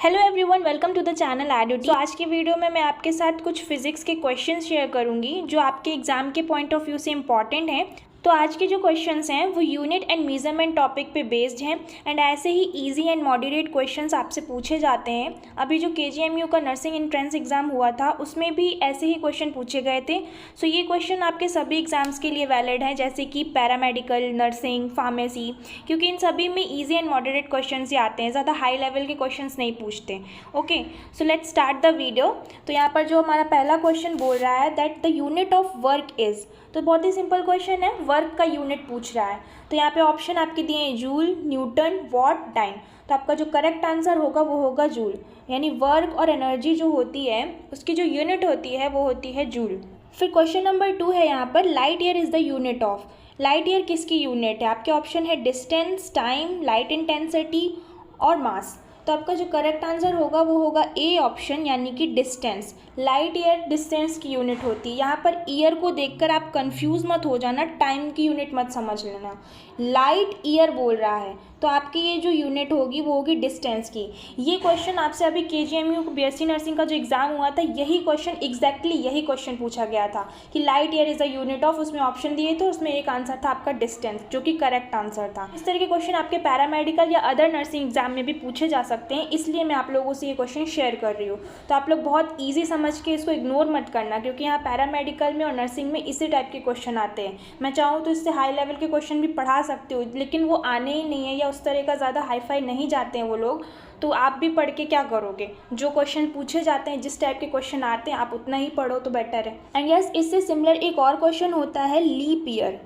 Hello everyone, welcome to the channel एडुटी। तो आज की वीडियो में मैं आपके साथ कुछ फिजिक्स के क्वेश्चंस शेयर करूंगी जो आपके एग्जाम के पॉइंट ऑफ व्यू से इंपॉर्टेंट हैं। तो आज के जो क्वेश्चंस हैं वो यूनिट एंड मेजरमेंट टॉपिक पे बेस्ड हैं एंड ऐसे ही इजी एंड मॉडरेट क्वेश्चंस आपसे पूछे जाते हैं। अभी जो KGMU का नर्सिंग एंट्रेंस एग्जाम हुआ था उसमें भी ऐसे ही क्वेश्चन पूछे गए थे। सो ये क्वेश्चन आपके सभी एग्जाम्स के लिए वैलिड हैं, जैसे कि पैरामेडिकल, नर्सिंग, फार्मेसी, क्योंकि इन सभी में ईजी एंड मॉडरेट क्वेश्चन ही आते हैं, ज़्यादा हाई लेवल के क्वेश्चन नहीं पूछते। Okay, so let's start the video. तो यहाँ पर जो हमारा पहला क्वेश्चन बोल रहा है that the unit of work is, तो बहुत ही सिंपल क्वेश्चन है, वर्क का यूनिट पूछ रहा है। तो यहाँ पे ऑप्शन आपके दिए हैं जूल, न्यूटन, वॉट, टाइम। तो आपका जो करेक्ट आंसर होगा वो होगा जूल, यानी वर्क और एनर्जी जो होती है उसकी जो यूनिट होती है वो होती है जूल। फिर क्वेश्चन नंबर 2 है यहाँ पर, light year is the unit of. Light year किसकी यूनिट है? आपके ऑप्शन है डिस्टेंस, टाइम, लाइट इंटेंसिटी और मास। तो आपका जो करेक्ट आंसर होगा वो होगा ए ऑप्शन, यानी कि डिस्टेंस। लाइट ईयर डिस्टेंस की यूनिट होती है। यहाँ पर ईयर को देखकर आप कंफ्यूज मत हो जाना, टाइम की यूनिट मत समझ लेना। लाइट ईयर बोल रहा है तो आपकी ये जो यूनिट होगी वो होगी डिस्टेंस की। ये क्वेश्चन आपसे अभी KGMU BSc नर्सिंग का जो एग्जाम हुआ था, यही क्वेश्चन एग्जैक्टली यही क्वेश्चन पूछा गया था कि light year is the unit of. उसमें ऑप्शन दिए थे, उसमें एक आंसर था आपका डिस्टेंस, जो कि करेक्ट आंसर था। इस तरह के क्वेश्चन आपके पैरामेडिकल या अदर नर्सिंग एग्जाम में भी पूछे जा सकते हैं, इसलिए मैं आप लोगों से ये क्वेश्चन शेयर कर रही हूँ। तो आप लोग बहुत ईजी समझ के इसको इग्नोर मत करना, क्योंकि यहाँ पैरामेडिकल में और नर्सिंग में इसी टाइप के क्वेश्चन आते हैं। मैं चाहूँ तो इससे हाई लेवल के क्वेश्चन भी पढ़ा सकती हूँ, लेकिन वो आने ही नहीं है या उस तरह का ज़्यादा हाई-फाई नहीं जाते हैं वो लोग। तो आप भी पढ़ के क्या करोगे? जो क्वेश्चन पूछे जाते हैं, जिस टाइप के क्वेश्चन आते हैं, आप उतना ही पढ़ो तो बेटर है। एंड यस, इससे सिमिलर एक और क्वेश्चन होता है लीप ईयर।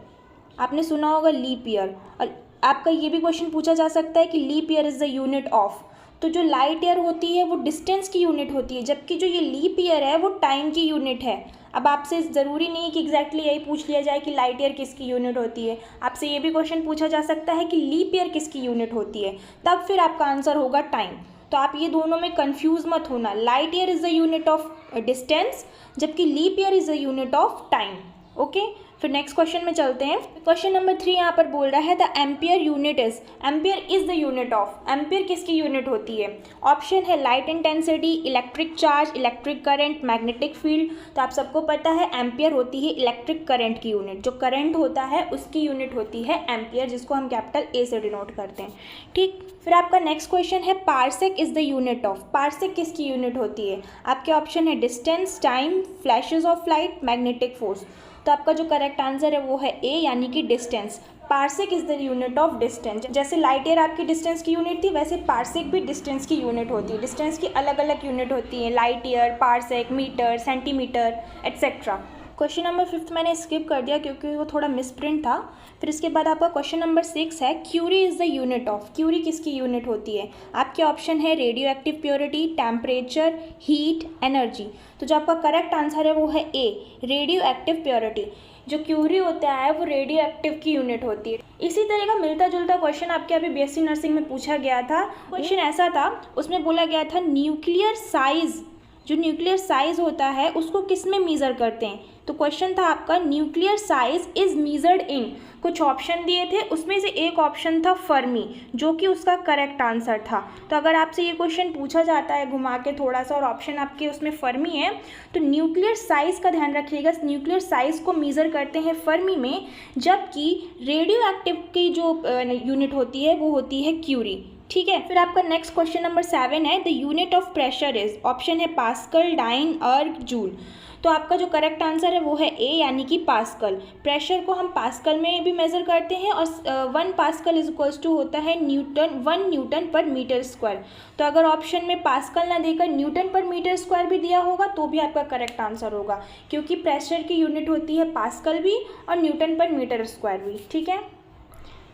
आपने सुना होगा लीप ईयर, और आपका ये भी क्वेश्चन पूछा जा सकता है कि leap year is the unit of. तो जो लाइट ईयर होती है वो डिस्टेंस की यूनिट होती है, जबकि जो ये लीप ईयर है वो टाइम की यूनिट है। अब आपसे ज़रूरी नहीं कि एग्जैक्टली यही पूछ लिया जाए कि लाइट ईयर किसकी यूनिट होती है। आपसे ये भी क्वेश्चन पूछा जा सकता है कि लीप ईयर किसकी यूनिट होती है, तब फिर आपका आंसर होगा टाइम। तो आप ये दोनों में कंफ्यूज मत होना। Light year is the unit of distance, जबकि leap year is the unit of time. Okay, फिर नेक्स्ट क्वेश्चन में चलते हैं। क्वेश्चन नंबर 3 यहाँ पर बोल रहा है the ampere unit is. Ampere is the unit of. Ampere किसकी यूनिट होती है? ऑप्शन है light intensity, electric charge, electric current, magnetic field. तो आप सबको पता है एम्पियर होती है इलेक्ट्रिक करंट की यूनिट। जो करंट होता है उसकी यूनिट होती है एम्पियर, जिसको हम कैपिटल A से डिनोट करते हैं। ठीक, फिर आपका नेक्स्ट क्वेश्चन है parsec is the unit of. Parsec किसकी यूनिट होती है? आपके ऑप्शन है distance, time, flashes of light, magnetic force. तो आपका जो करेक्ट आंसर है वो है ए, यानी कि distance. Parsec is the unit of distance. जैसे लाइट ईयर आपकी डिस्टेंस की यूनिट थी, वैसे पार्सेक भी डिस्टेंस की यूनिट होती है। डिस्टेंस की अलग अलग यूनिट होती है, light year, parsec, metre, centimetre, etcetera. Question number 5 मैंने स्किप कर दिया क्योंकि वो थोड़ा मिसप्रिंट था। फिर इसके बाद आपका क्वेश्चन नंबर 6 है curie is the unit of. Curie किसकी यूनिट होती है? आपके ऑप्शन है radioactive purity, temperature, heat, energy. तो जो आपका करेक्ट आंसर है वो है ए, रेडियो एक्टिव प्योरिटी। जो क्यूरी होता है वो रेडियो एक्टिव की यूनिट होती है। इसी तरह का मिलता जुलता क्वेश्चन आपके अभी BSc नर्सिंग में पूछा गया था। क्वेश्चन ऐसा था, उसमें बोला गया था न्यूक्लियर साइज। जो न्यूक्लियर साइज होता है उसको किस में मीज़र करते हैं? तो क्वेश्चन था आपका न्यूक्लियर साइज इज मीजर्ड इन। कुछ ऑप्शन दिए थे, उसमें से एक ऑप्शन था फर्मी, जो कि उसका करेक्ट आंसर था। तो अगर आपसे ये क्वेश्चन पूछा जाता है घुमा के थोड़ा सा और ऑप्शन आपके उसमें फर्मी है, तो न्यूक्लियर साइज का ध्यान रखिएगा। न्यूक्लियर साइज को मीज़र करते हैं फर्मी में, जबकि रेडियो एक्टिव की जो यूनिट होती है वो होती है क्यूरी। ठीक है, फिर आपका नेक्स्ट क्वेश्चन नंबर 7 है the unit of pressure is. Option है पास्कल, डाइन, अर्ग, जूल। तो आपका जो करेक्ट आंसर है वो है ए, यानी कि पास्कल। प्रेशर को हम पास्कल में भी मेज़र करते हैं और 1 पास्कल इज इक्वल्स टू होता है न्यूटन, 1 न्यूटन पर मीटर स्क्वायर। तो अगर ऑप्शन में पास्कल ना देकर न्यूटन पर मीटर स्क्वायर भी दिया होगा तो भी आपका करेक्ट आंसर होगा, क्योंकि प्रेशर की यूनिट होती है पास्कल भी और न्यूटन पर मीटर स्क्वायर भी। ठीक है,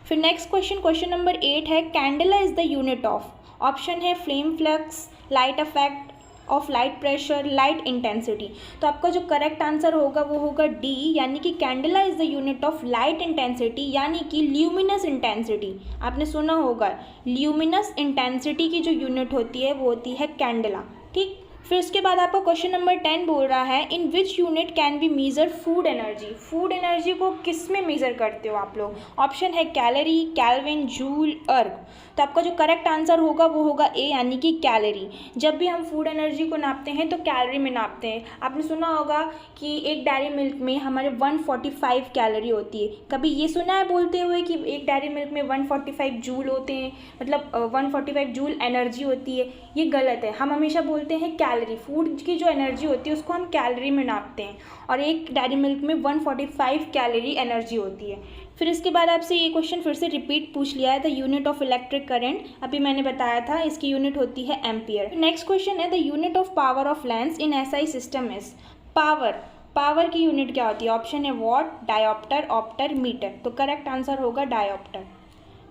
फिर नेक्स्ट क्वेश्चन नंबर 8 है candela is the unit of. Option है flame flux, light effect of light pressure, light intensity. तो आपका जो करेक्ट आंसर होगा वो होगा डी, यानी कि candela is the unit of light intensity, यानी कि ल्यूमिनस इंटेंसिटी। आपने सुना होगा ल्यूमिनस इंटेंसिटी की जो यूनिट होती है वो होती है कैंडेला। ठीक, फिर उसके बाद आपका क्वेश्चन नंबर 10 बोल रहा है in which unit can be measure food energy. Food energy को किस में मेजर करते हो आप लोग? ऑप्शन है कैलोरी, केल्विन, जूल, अर्ग। तो आपका जो करेक्ट आंसर होगा वो होगा ए यानी कि कैलोरी। जब भी हम फूड एनर्जी को नापते हैं तो कैलोरी में नापते हैं। आपने सुना होगा कि एक डेयरी मिल्क में हमारे 145 कैलोरी होती है। कभी ये सुना है बोलते हुए कि एक डेयरी मिल्क में 145 जूल होते हैं, मतलब 145 जूल एनर्जी होती है? ये गलत है। हम हमेशा बोलते हैं कैलोरी। फूड की जो एनर्जी होती है उसको हम कैलोरी में नापते हैं और एक डेयरी मिल्क में 145 कैलोरी एनर्जी होती है। फिर इसके बाद आपसे ये क्वेश्चन फिर से रिपीट पूछ लिया है, the unit of electric current. अभी मैंने बताया था इसकी यूनिट होती है एम्पियर। नेक्स्ट क्वेश्चन है the unit of power of lens in SI system is. Power की यूनिट क्या होती है? ऑप्शन है वॉट, डायोप्टर, ऑप्टर, मीटर। तो करेक्ट आंसर होगा डायोप्टर।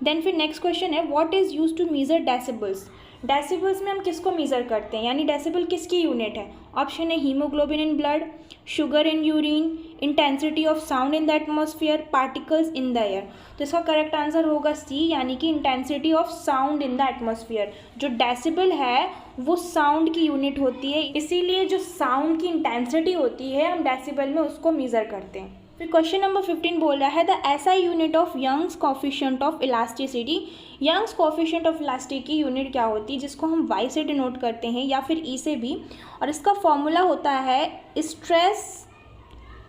देन फिर नेक्स्ट क्वेश्चन है what is use to measure decibels. Decibels में हम किसको मेज़र करते हैं, यानी डेसिबल किसकी यूनिट है? ऑप्शन है haemoglobin in blood, sugar in urine, intensity of sound in the atmosphere, particles in the air. तो इसका करेक्ट आंसर होगा सी यानी कि intensity of sound in the atmosphere. जो डेसिबल है वो साउंड की यूनिट होती है, इसीलिए जो साउंड की इंटेंसिटी होती है हम डेसिबल में उसको मेज़र करते हैं। फिर क्वेश्चन नंबर 15 बोल रहा है the SI unit of Young's coefficient of elasticity. Young's coefficient of elasticity की यूनिट क्या होती है, जिसको हम वाई से डिनोट करते हैं या फिर ई से भी, और इसका फॉर्मूला होता है स्ट्रेस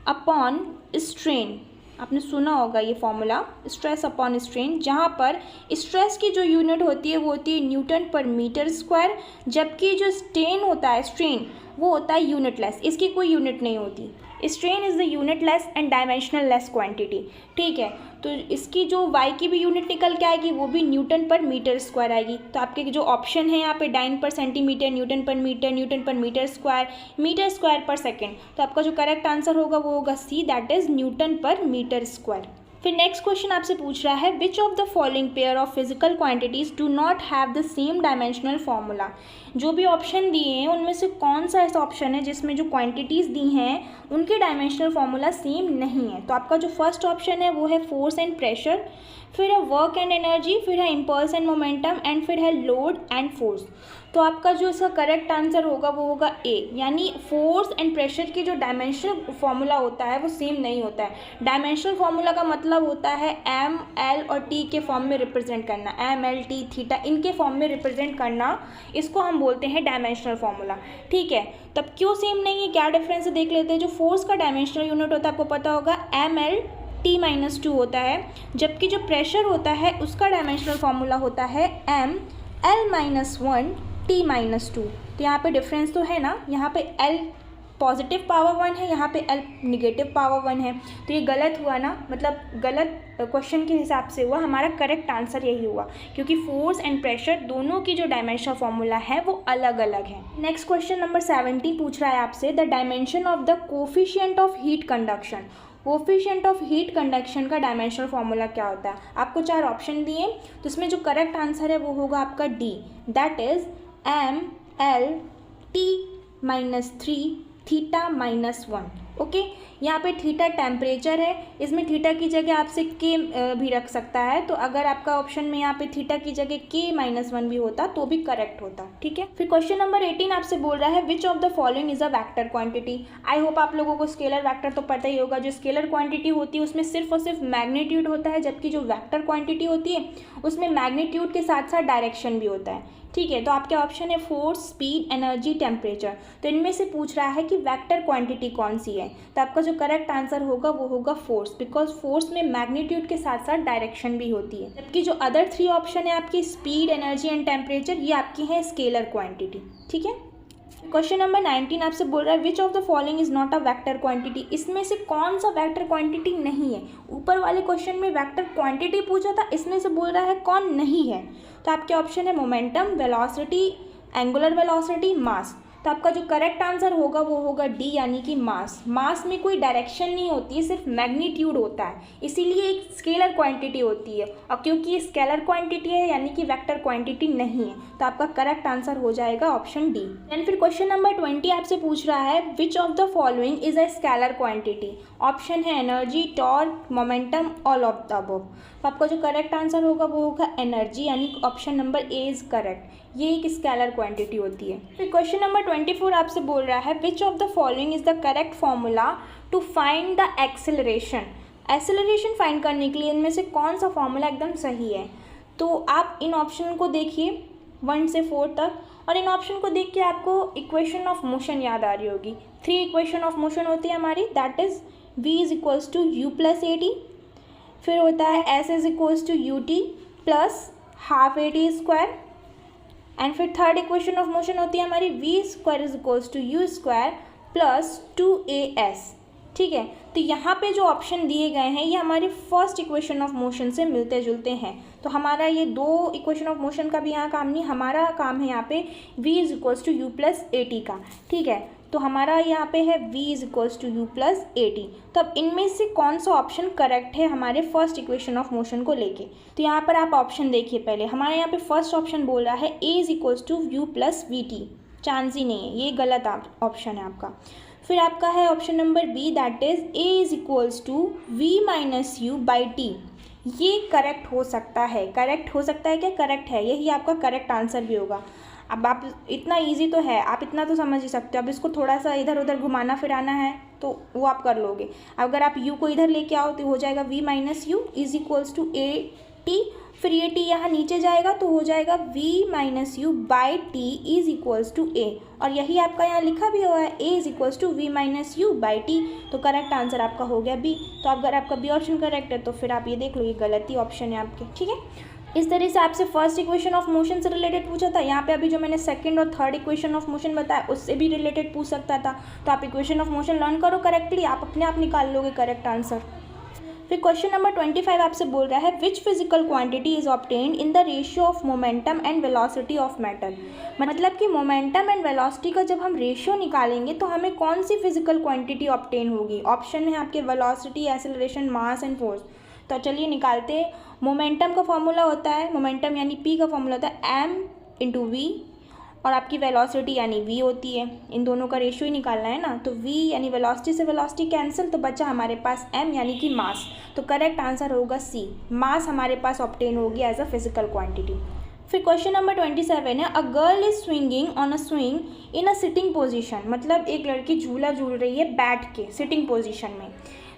अपॉन स्ट्रेन। आपने सुना होगा ये फॉर्मूला, स्ट्रेस अपॉन स्ट्रेन, जहाँ पर स्ट्रेस की जो यूनिट होती है वो होती है न्यूटन पर मीटर स्क्वायर, जबकि जो स्ट्रेन होता है वो होता है यूनिटलेस, इसकी कोई यूनिट नहीं होती। Strain is the unitless and dimensional less quantity. ठीक है, तो इसकी जो वाई की भी यूनिट निकल के आएगी वो भी न्यूटन पर मीटर स्क्वायर आएगी। तो आपके जो ऑप्शन है यहाँ पे डाइन पर सेंटीमीटर, न्यूटन पर मीटर स्क्वायर, मीटर स्क्वायर पर सेकेंड। तो आपका जो करेक्ट आंसर होगा वो होगा सी, दैट इज न्यूटन पर मीटर स्क्वायर। फिर नेक्स्ट क्वेश्चन आपसे पूछ रहा है which of the following pair of physical quantities do not have the same dimensional formula. जो भी ऑप्शन दिए हैं उनमें से कौन सा ऐसा ऑप्शन है जिसमें जो क्वांटिटीज़ दी हैं उनके डायमेंशनल फॉर्मूला सेम नहीं है? तो आपका जो फर्स्ट ऑप्शन है वो है फोर्स एंड प्रेशर, फिर है वर्क एंड एनर्जी, फिर है इम्पल्स एंड मोमेंटम, एंड फिर है लोड एंड फोर्स। तो आपका जो इसका करेक्ट आंसर होगा वो होगा ए, यानी फोर्स एंड प्रेशर की जो डायमेंशनल फॉर्मूला होता है वो सेम नहीं होता है। डायमेंशनल फॉर्मूला का मतलब होता है एम, एल और टी के फॉर्म में रिप्रेजेंट करना, एम, एल, टी, थीटा इनके फॉर्म में रिप्रेजेंट करना, इसको हम बोलते हैं डायमेंशनल फॉर्मूला। ठीक है, तब क्यों सेम नहीं है, क्या डिफरेंस है देख लेते हैं। जो फोर्स का डायमेंशनल यूनिट होता है आपको पता होगा एम एल T-2 होता है, जबकि जो प्रेशर होता है उसका डायमेंशनल फॉर्मूला होता है एम L-1 T-2। तो यहाँ पे डिफरेंस तो है ना, यहाँ पे L पॉजिटिव पावर 1 है, यहाँ पे L निगेटिव पावर 1 है। तो ये गलत हुआ ना, मतलब गलत क्वेश्चन के हिसाब से हुआ। हमारा करेक्ट आंसर यही हुआ क्योंकि फोर्स एंड प्रेशर दोनों की जो डायमेंशनल फॉर्मूला है वो अलग अलग है। नेक्स्ट क्वेश्चन नंबर 17 पूछ रहा है आपसे the dimension of the coefficient of heat conduction. Coefficient of heat conduction का डायमेंशनल फॉर्मूला क्या होता है? आपको 4 ऑप्शन दिए, तो इसमें जो करेक्ट आंसर है वो होगा आपका D, that is ML-T-3 θ-1। Okay, यहाँ पे थीटा टेम्परेचर है, इसमें थीटा की जगह आपसे के भी रख सकता है। तो अगर आपका ऑप्शन में यहाँ पे थीटा की जगह K-1 भी होता तो भी करेक्ट होता। ठीक है, फिर क्वेश्चन नंबर 18 आपसे बोल रहा है which of the following is a vector quantity. I hope आप लोगों को स्केलर वेक्टर तो पता ही होगा। जो स्केलर क्वांटिटी होती है उसमें सिर्फ और सिर्फ मैग्नीट्यूड होता है, जबकि जो वेक्टर क्वांटिटी होती है उसमें मैग्नीट्यूड के साथ साथ डायरेक्शन भी होता है। ठीक है, तो आपके ऑप्शन है फोर्स, स्पीड, एनर्जी, टेम्परेचर। तो इनमें से पूछ रहा है कि वेक्टर क्वांटिटी कौन सी है। तो आपका जो करेक्ट आंसर होगा वो होगा फोर्स, बिकॉज फोर्स में मैग्नीट्यूड के साथ साथ डायरेक्शन भी होती है। जबकि जो अदर 3 ऑप्शन है आपकी स्पीड, एनर्जी एंड टेम्परेचर, ये आपकी है स्केलर क्वांटिटी। ठीक है, क्वेश्चन नंबर 19 आपसे बोल रहा है which of the following is not a vector quantity. इसमें से कौन सा वेक्टर क्वांटिटी नहीं है। ऊपर वाले क्वेश्चन में वेक्टर क्वांटिटी पूछा था, इसमें से बोल रहा है कौन नहीं है। तो आपके ऑप्शन है मोमेंटम, वेलोसिटी, एंगुलर वेलोसिटी, मास। तो आपका जो करेक्ट आंसर होगा वो होगा डी, यानी कि मास। मास में कोई डायरेक्शन नहीं होती है, सिर्फ मैग्नीट्यूड होता है, इसीलिए एक स्केलर क्वांटिटी होती है। और क्योंकि ये स्केलर क्वांटिटी है यानी कि वेक्टर क्वांटिटी नहीं है, तो आपका करेक्ट आंसर हो जाएगा ऑप्शन डी। देन फिर क्वेश्चन नंबर 20 आपसे पूछ रहा है which of the following is a scalar quantity. Option है energy, torque, momentum, all of the above. तो आपका जो करेक्ट आंसर होगा वो होगा एनर्जी, यानी option number A is correct. ये एक स्केलर क्वांटिटी होती है। फिर क्वेश्चन नंबर 24 आपसे बोल रहा है which of the following is the correct formula to find the acceleration. Acceleration find करने के लिए इनमें से कौन सा फॉर्मूला एकदम सही है। तो आप इन ऑप्शन को देखिए 1 से 4 तक, और इन ऑप्शन को देख के आपको इक्वेशन ऑफ मोशन याद आ रही होगी। 3 इक्वेशन ऑफ मोशन होती है हमारी, that is v is equals to u plus a t, फिर होता है s is equals to u t plus half a t square, and फिर थर्ड इक्वेशन ऑफ मोशन होती है हमारी v square is equals to u square plus 2as। ठीक है, तो यहाँ पे जो ऑप्शन दिए गए हैं ये हमारे फर्स्ट इक्वेशन ऑफ मोशन से मिलते जुलते हैं। तो हमारा ये 2 इक्वेशन ऑफ मोशन का भी यहाँ काम नहीं, हमारा काम है यहाँ पे v is equals to u plus a t का। ठीक है, तो हमारा यहाँ पे है v is equals to u plus a t. तो अब इनमें से कौन सा ऑप्शन करेक्ट है हमारे फर्स्ट इक्वेशन ऑफ मोशन को लेके। तो यहाँ पर आप ऑप्शन देखिए, पहले हमारे यहाँ पे फर्स्ट ऑप्शन बोल रहा है a is equals to u plus v t, chance ही नहीं है, ये गलत ऑप्शन है आपका। फिर आपका है option number B, that is a is equals to v minus u by t. ये करेक्ट हो सकता है, करेक्ट हो सकता है क्या, करेक्ट है, यही आपका करेक्ट आंसर भी होगा। अब आप इतना इजी तो है, आप इतना तो समझ ही सकते हो। अब इसको थोड़ा सा इधर उधर घुमाना फिराना है तो वो आप कर लोगे। अगर आप u को इधर लेके आओ तो हो जाएगा v minus u is equals to a t, फिर ये t यहाँ नीचे जाएगा तो हो जाएगा v minus u by t is equals to a, और यही आपका यहाँ लिखा भी हुआ है a is equals to v minus u by t. तो करेक्ट आंसर आपका हो गया b। तो अगर आपका b ऑप्शन करेक्ट है तो फिर आप ये देख लो ये गलत ही ऑप्शन है आपके। ठीक है, इस तरह से आपसे फर्स्ट इक्वेशन ऑफ मोशन से रिलेटेड पूछा था, यहाँ पे अभी जो मैंने सेकंड और थर्ड इक्वेशन ऑफ मोशन बताया उससे भी रिलेटेड पूछ सकता था। तो आप इक्वेशन ऑफ मोशन लर्न करो करेक्टली, आप अपने आप निकाल लोगे करेक्ट आंसर। फिर क्वेश्चन नंबर 25 आपसे बोल रहा है which physical quantity is obtained in the ratio of momentum and velocity of matter. मतलब कि मोमेंटम एंड वेलोसिटी का जब हम रेशियो निकालेंगे तो हमें कौन सी फिजिकल क्वांटिटी ऑब्टेन होगी। ऑप्शन है आपके velocity, acceleration, mass and force. तो चलिए निकालते हैं। मोमेंटम का फॉर्मूला होता है, मोमेंटम यानी p का फॉर्मूला होता है m इंटू वी, और आपकी वेलोसिटी यानी v होती है। इन दोनों का रेशियो ही निकालना है ना, तो v यानी वेलोसिटी से वेलोसिटी कैंसिल, तो बचा हमारे पास m यानी कि मास। तो करेक्ट आंसर होगा c, मास हमारे पास ऑब्टेन होगी एज अ फिजिकल क्वांटिटी। फिर क्वेश्चन नंबर 27 है, a girl is swinging on a swing in a sitting position. मतलब एक लड़की झूला झूल रही है बैठ के सिटिंग पोजिशन में।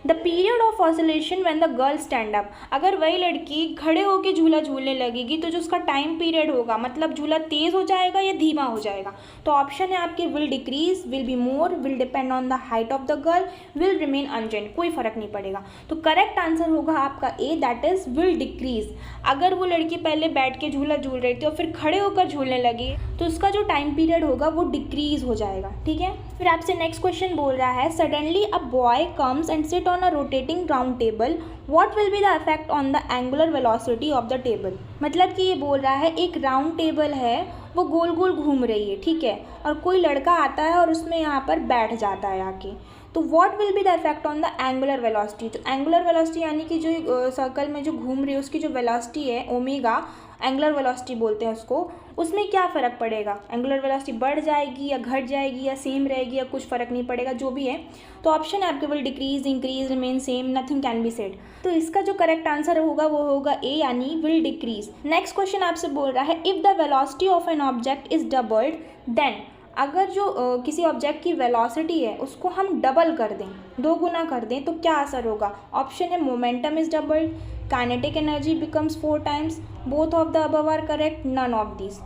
The period of oscillation when the girl stand up. अगर वही लड़की खड़े होकर झूला झूलने लगेगी तो जो उसका टाइम पीरियड होगा, मतलब झूला तेज़ हो जाएगा या धीमा हो जाएगा। तो ऑप्शन है आपके will decrease, will be more, will depend on the height of the girl, will remain unchanged, कोई फर्क नहीं पड़ेगा। तो करेक्ट आंसर होगा आपका A, that is will decrease. अगर वो लड़की पहले बैठ के झूला झूल रही थी और फिर खड़े होकर झूलने लगी तो उसका जो टाइम पीरियड होगा वो डिक्रीज हो जाएगा। ठीक है, फिर आपसे नेक्स्ट क्वेश्चन बोल रहा है, suddenly a boy comes and sit on a rotating round table, what will be the effect on the angular velocity of the table. मतलब कि ये बोल रहा है एक राउंड टेबल है, वो गोल गोल घूम रही है, ठीक है, और कोई लड़का आता है और उसमें यहाँ पर बैठ जाता है आके, तो what will be the effect on the angular velocity. तो एंगुलर वेलोसिटी यानी कि जो सर्कल में जो घूम रही है उसकी जो वेलोसिटी है ओमेगा, एंगुलर वेलोसिटी बोलते हैं उसको, उसमें क्या फ़र्क पड़ेगा। एंगुलर वेलोसिटी बढ़ जाएगी या घट जाएगी या सेम रहेगी या कुछ फ़र्क नहीं पड़ेगा, जो भी है। तो ऑप्शन है आपके will decrease, increase, remain same, nothing can be said. तो इसका जो करेक्ट आंसर होगा वो होगा ए, यानी विल डिक्रीज। नेक्स्ट क्वेश्चन आपसे बोल रहा है, if the velocity of an object is doubled then. अगर जो किसी ऑब्जेक्ट की वेलोसिटी है उसको हम डबल कर दें, 2 गुना कर दें, तो क्या असर होगा। ऑप्शन है momentum is doubled, kinetic energy becomes 4 times, both of the above are correct, none of this.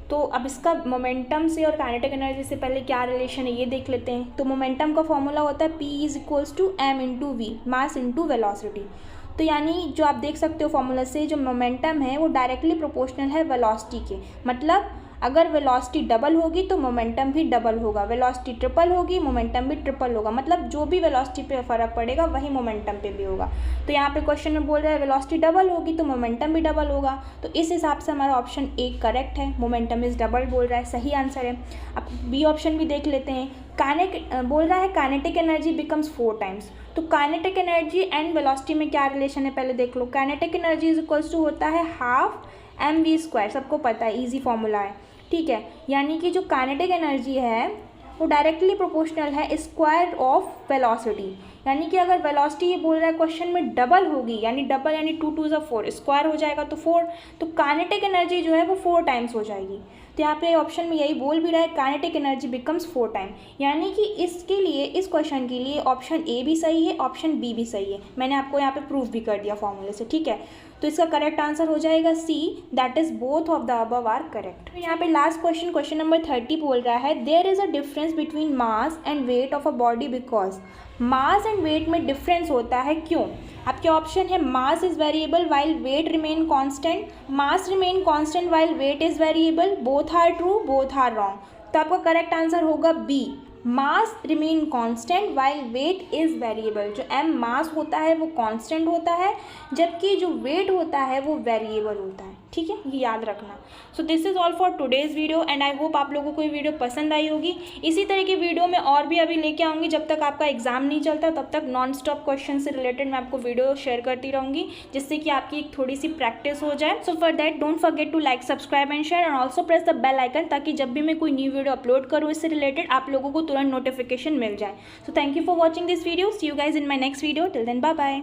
तो अब इसका मोमेंटम से और काइनेटिक एनर्जी से पहले क्या रिलेशन है ये देख लेते हैं। तो मोमेंटम का फॉर्मूला होता है P is equals to m into v, mass into velocity. तो यानी जो आप देख सकते हो फॉर्मूला से, जो मोमेंटम है वो डायरेक्टली प्रोपोर्शनल है वेलोसिटी के। मतलब अगर वेलोसिटी डबल होगी तो मोमेंटम भी डबल होगा, वेलोसिटी ट्रिपल होगी मोमेंटम भी ट्रिपल होगा। मतलब जो भी वेलोसिटी पे फ़र्क पड़ेगा वही मोमेंटम पे भी होगा। तो यहाँ पे क्वेश्चन में बोल रहा है वेलोसिटी डबल होगी तो मोमेंटम भी डबल होगा। तो इस हिसाब से हमारा ऑप्शन ए करेक्ट है, मोमेंटम इज डबल बोल रहा है, सही आंसर है। अब बी ऑप्शन भी देख लेते हैं। बोल रहा है काइनेटिक एनर्जी बिकम्स 4 टाइम्स। तो काइनेटिक एनर्जी एंड वेलोसिटी में क्या रिलेशन है पहले देख लो। Kinetic energy is equals to होता है हाफ mv², सबको पता है, इजी फॉर्मूला है, ठीक है। यानी कि जो काइनेटिक एनर्जी है वो डायरेक्टली प्रोपोर्शनल है स्क्वायर ऑफ वेलोसिटी। यानी कि अगर वेलोसिटी ये बोल रहा है क्वेश्चन में डबल होगी, यानी डबल यानी 2 2 4, स्क्वायर हो जाएगा तो 4, तो काइनेटिक एनर्जी जो है वो 4 टाइम्स हो जाएगी। तो यहाँ पे ऑप्शन में यही बोल भी रहा है, काइनेटिक एनर्जी बिकम्स 4 टाइम, यानी कि इसके लिए, इस क्वेश्चन के लिए ऑप्शन ए भी सही है, ऑप्शन बी भी सही है। मैंने आपको यहाँ पे प्रूफ भी कर दिया फॉर्मूले से, ठीक है। तो इसका करेक्ट आंसर हो जाएगा C, that is both of the above are correct. तो यहाँ पे लास्ट क्वेश्चन, क्वेश्चन नंबर 30 बोल रहा है, there is a difference between mass and weight of a body because. Mass and weight में डिफरेंस होता है, क्यों? आपके ऑप्शन है, mass is variable while weight remain constant, mass remain constant while weight is variable, both are true, both are wrong. तो आपका correct answer होगा B, mass remain constant while weight is variable. जो M mass होता है वो constant होता है, जबकि जो वेट होता है वो वेरिएबल होता है, ठीक है, ये याद रखना। So this is all for today's video and I hope आप लोगों को ये वीडियो पसंद आई होगी। इसी तरह की वीडियो मैं और भी अभी लेके आऊँगी, जब तक आपका एग्जाम नहीं चलता तब तक नॉन स्टॉप क्वेश्चन से रिलेटेड मैं आपको वीडियो शेयर करती रहूँगी, जिससे कि आपकी एक थोड़ी सी प्रैक्टिस हो जाए। So for that don't forget to like, subscribe and share and also press the bell icon, ताकि जब भी मैं कोई न्यू वीडियो अपलोड करूँ इससे रिलेटेड आप लोगों को तुरंत नोटिफिकेशन मिल जाए। So thank you for watching this video, see you guys in my next video, till then bye bye.